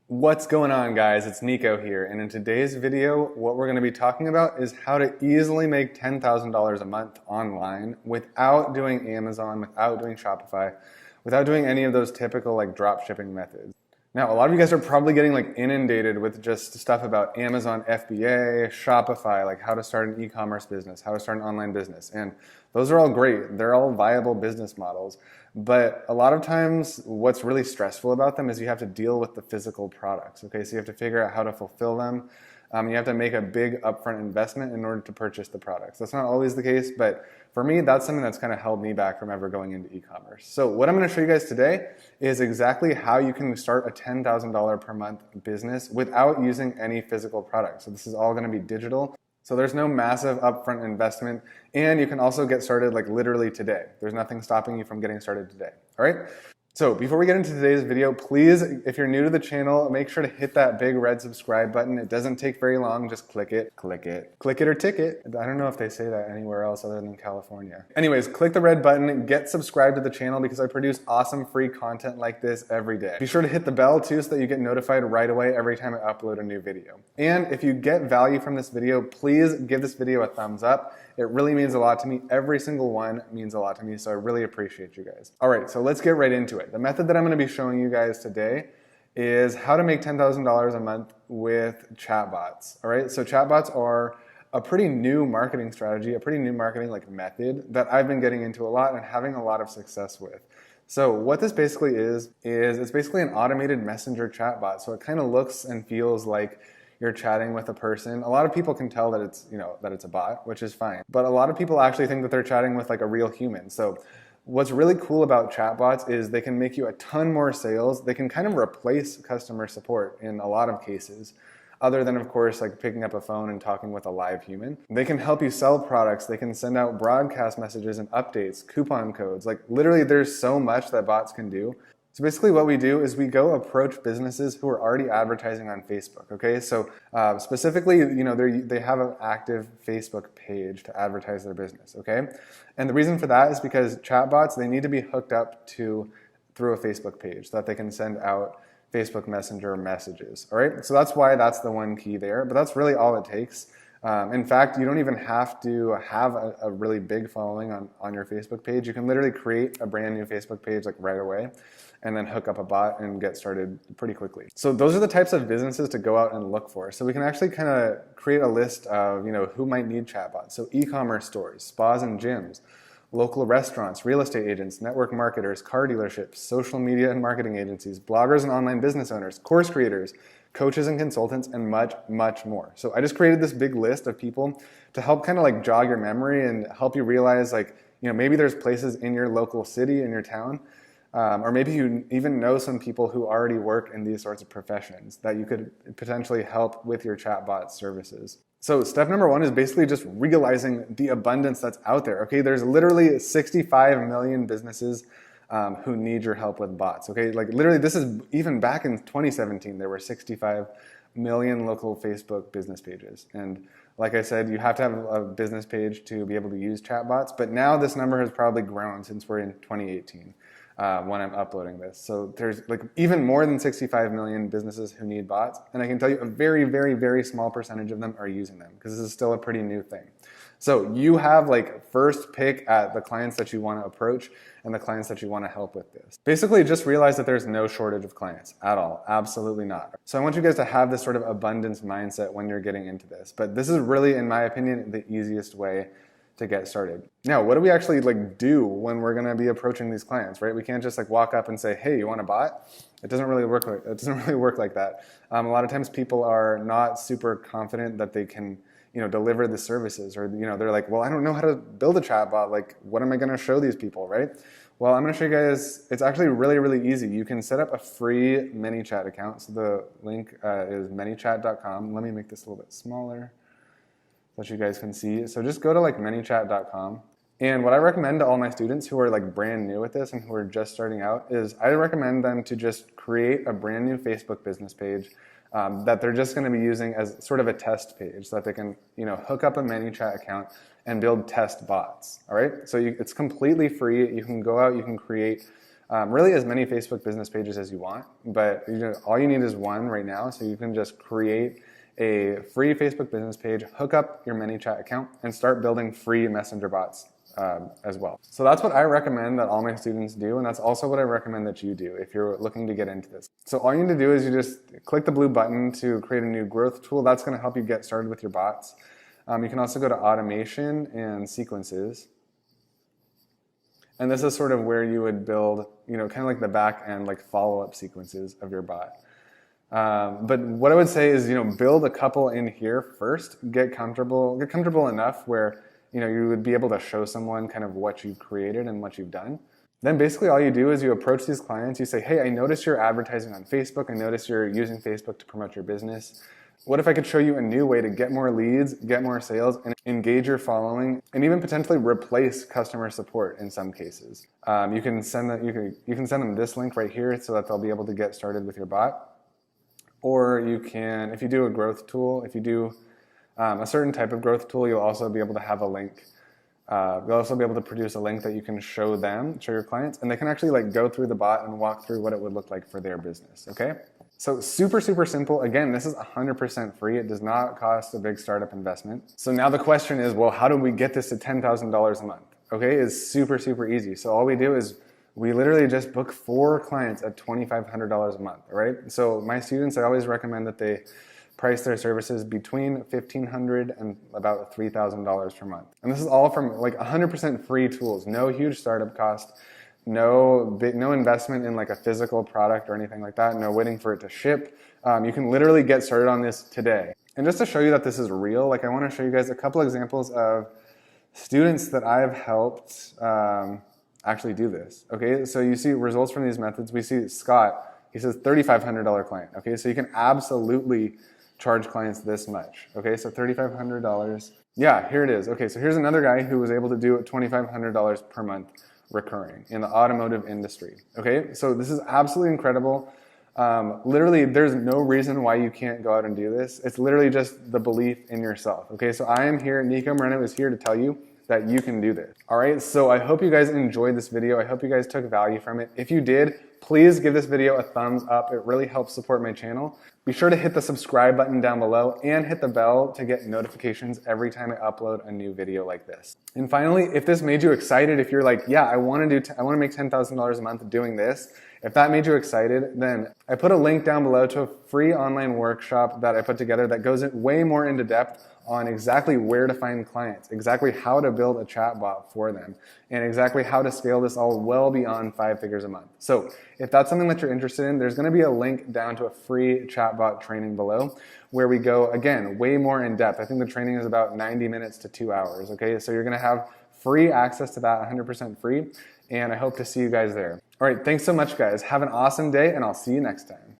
What's going on, guys? It's Nico here, and in today's video, what we're going to be talking about is how to easily make $10,000 a month online without doing Amazon, without doing Shopify, without doing any of those typical like drop shipping methods. Now, a lot of you guys are probably getting like inundated with just stuff about Amazon FBA, Shopify, like how to start an e-commerce business, how to start an online business. And those are all great. They're all viable business models. But a lot of times what's really stressful about them is you have to deal with the physical products. Okay, so you have to figure out how to fulfill them. You have to make a big upfront investment in order to purchase the products. That's not always the case, but for me, that's something that's kind of held me back from ever going into e-commerce. So what I'm going to show you guys today is exactly how you can start a $10,000 per month business without using any physical products. So this is all going to be digital. So there's no massive upfront investment, and you can also get started like literally today. There's nothing stopping you from getting started today. All right? So before we get into today's video, please, if you're new to the channel, make sure to hit that big red subscribe button. It doesn't take very long. Just click it or tick it. I don't know if they say that anywhere else other than California. Anyways, click the red button, get subscribed to the channel because I produce awesome free content like this every day. Be sure to hit the bell too so that you get notified right away every time I upload a new video. And if you get value from this video, please give this video a thumbs up. It really means a lot to me. Every single one means a lot to me, so I really appreciate you guys. All right, so let's get right into it. The method that I'm going to be showing you guys today is how to make $10,000 a month with chatbots. All right, so chatbots are a pretty new marketing strategy, a pretty new marketing like method that I've been getting into a lot and having a lot of success with. So what this basically is it's basically an automated messenger chatbot. So it kind of looks and feels like you're chatting with a person. A lot of people can tell that it's, that it's a bot, which is fine. But a lot of people actually think that they're chatting with like a real human. So what's really cool about chatbots is they can make you a ton more sales. They can kind of replace customer support in a lot of cases, other than of course like picking up a phone and talking with a live human. They can help you sell products. They can send out broadcast messages and updates, coupon codes. Like literally there's so much that bots can do. So basically what we do is we go approach businesses who are already advertising on Facebook, okay? So specifically, they have an active Facebook page to advertise their business, okay? And the reason for that is because chatbots, they need to be hooked up through a Facebook page so that they can send out Facebook Messenger messages, all right? So that's why that's the one key there, but that's really all it takes. In fact, you don't even have to have a really big following on your Facebook page. You can literally create a brand new Facebook page like right away and then hook up a bot and get started pretty quickly. So those are the types of businesses to go out and look for. So we can actually kind of create a list of who might need chatbots. So e-commerce stores, spas and gyms, local restaurants, real estate agents, network marketers, car dealerships, social media and marketing agencies, bloggers and online business owners, course creators, coaches and consultants, and much, much more. So I just created this big list of people to help kind of like jog your memory and help you realize like, maybe there's places in your local city, in your town, or maybe you even know some people who already work in these sorts of professions that you could potentially help with your chatbot services. So step number one is basically just realizing the abundance that's out there. Okay, there's literally 65 million businesses who need your help with bots. Okay, like literally this is even back in 2017, there were 65 million local Facebook business pages. And like I said, you have to have a business page to be able to use chatbots, but now this number has probably grown since we're in 2018. When I'm uploading this. So there's like even more than 65 million businesses who need bots. And I can tell you a very, very, very small percentage of them are using them because this is still a pretty new thing. So you have like first pick at the clients that you want to approach and the clients that you want to help with this. Basically just realize that there's no shortage of clients at all. Absolutely not. So I want you guys to have this sort of abundance mindset when you're getting into this. But this is really, in my opinion, the easiest way to get started. Now, what do we actually like do when we're going to be approaching these clients, right? We can't just like walk up and say, "Hey, you want a bot?" It doesn't really work like that. A lot of times people are not super confident that they can, deliver the services, or they're like, "Well, I don't know how to build a chatbot. Like, what am I going to show these people, right?" Well, I'm going to show you guys. It's actually really, really easy. You can set up a free ManyChat account. So the link is manychat.com. Let me make this a little bit smaller so that you guys can see. So just go to like manychat.com. And what I recommend to all my students who are like brand new at this and who are just starting out is I recommend them to just create a brand new Facebook business page that they're just going to be using as sort of a test page so that they can, hook up a ManyChat account and build test bots. All right. So it's completely free. You can go out, you can create really as many Facebook business pages as you want, but all you need is one right now. So you can just create a free Facebook business page, hook up your ManyChat account, and start building free messenger bots as well. So that's what I recommend that all my students do, and that's also what I recommend that you do if you're looking to get into this. So all you need to do is you just click the blue button to create a new growth tool. That's going to help you get started with your bots. You can also go to automation and sequences. And this is sort of where you would build, kind of like the back end, like follow-up sequences of your bot. But what I would say is, build a couple in here first. Get comfortable enough where, you would be able to show someone kind of what you've created and what you've done. Then basically all you do is you approach these clients. You say, hey, I noticed you're advertising on Facebook. I noticed you're using Facebook to promote your business. What if I could show you a new way to get more leads, get more sales, and engage your following, and even potentially replace customer support in some cases? You can send them this link right here so that they'll be able to get started with your bot. Or you can, if you do a growth tool, if you do a certain type of growth tool, you'll also be able to have a link. You'll also be able to produce a link that you can show your clients, and they can actually go through the bot and walk through what it would look like for their business, okay? So super, super simple. Again, this is 100% free. It does not cost a big startup investment. So now the question is, well, how do we get this to $10,000 a month? Okay, it's super, super easy. So all we do is we literally just book 4 clients at $2,500 a month, right? So my students, I always recommend that they price their services between $1,500 and about $3,000 per month. And this is all from 100% free tools, no huge startup cost, no investment in a physical product or anything like that, no waiting for it to ship. You can literally get started on this today. And just to show you that this is real, I want to show you guys a couple examples of students that I've helped actually do this. Okay, so you see results from these methods. We see Scott, he says $3,500 client. Okay, so you can absolutely charge clients this much. Okay, so $3,500. Yeah, here it is. Okay, so here's another guy who was able to do $2,500 per month recurring in the automotive industry. Okay, so this is absolutely incredible. Literally, there's no reason why you can't go out and do this. It's literally just the belief in yourself. Okay, so I am here, Nico Moreno is here to tell you that you can do this. All right, so I hope you guys enjoyed this video. I hope you guys took value from it. If you did, please give this video a thumbs up. It really helps support my channel. Be sure to hit the subscribe button down below and hit the bell to get notifications every time I upload a new video like this. And finally, if this made you excited, if you're like, yeah, I want to make $10,000 a month doing this, if that made you excited, then I put a link down below to a free online workshop that I put together that goes way more into depth on exactly where to find clients, exactly how to build a chatbot for them, and exactly how to scale this all well beyond 5 figures a month. So if that's something that you're interested in, there's going to be a link down to a free chatbot training below where we go, again, way more in depth. I think the training is about 90 minutes to 2 hours, okay? So you're going to have free access to that, 100% free, and I hope to see you guys there. All right, thanks so much, guys. Have an awesome day, and I'll see you next time.